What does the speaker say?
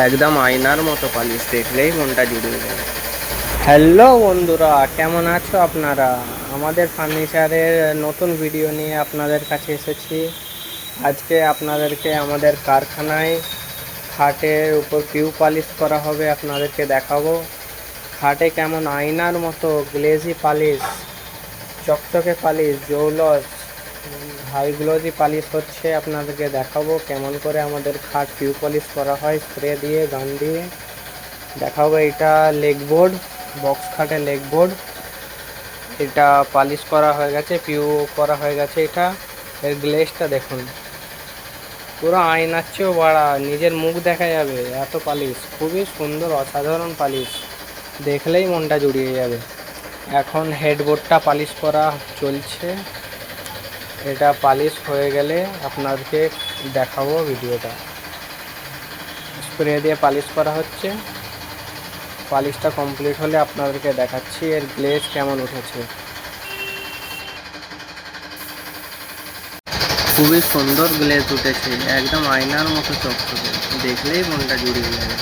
একদম আয়নার মতো পালিশ, দেখলেই মনটা জুড়িয়ে যাবে। হ্যালো বন্ধুরা, কেমন আছো আপনারা? আমাদের ফার্নিচারের নতুন ভিডিও নিয়ে আপনাদের কাছে এসেছি। আজকে আপনাদেরকে আমাদের কারখানায় খাটের উপর পিউ পালিশ করা হবে, আপনাদেরকে দেখাবো খাটে কেমন আয়নার মতো গ্লেজি পালিশ, চকচকে পালিশ, জৌলস হাই গ্লোজি পালিশ হচ্ছে। আপনাদেরকে দেখাবো কেমন করে আমাদের খাট পিউ পলিশ করা হয়, স্প্রে দিয়ে, গান দিয়ে দেখাবো। এটা লেগ বোর্ড, বক্স খাটের লেগ বোর্ড, এটা পালিশ করা হয়ে গেছে, পিউ করা হয়ে গেছে। এটা এর গ্লেজটা দেখুন, পুরো আয়নার চেয়েও বাড়া, নিজের মুখ দেখা যাবে এত পালিশ। খুবই সুন্দর, অসাধারণ পালিশ, দেখলেই মনটা জুড়িয়ে যাবে। এখন হেডবোর্ডটা পালিশ করা চলছে। এটা পালিশ হয়ে গেলে আপনাদেরকে দেখাবো ভিডিওটা। স্প্রে দিয়ে পালিশ করা হচ্ছে, পালিশটা কমপ্লিট হলে আপনাদেরকে দেখাচ্ছি এর গ্লেজ কেমন উঠেছে। খুবই সুন্দর গ্লেজ উঠেছে, একদম আয়নার মতো চকচকে, দেখলেই মনটা জুড়িয়ে যাবে।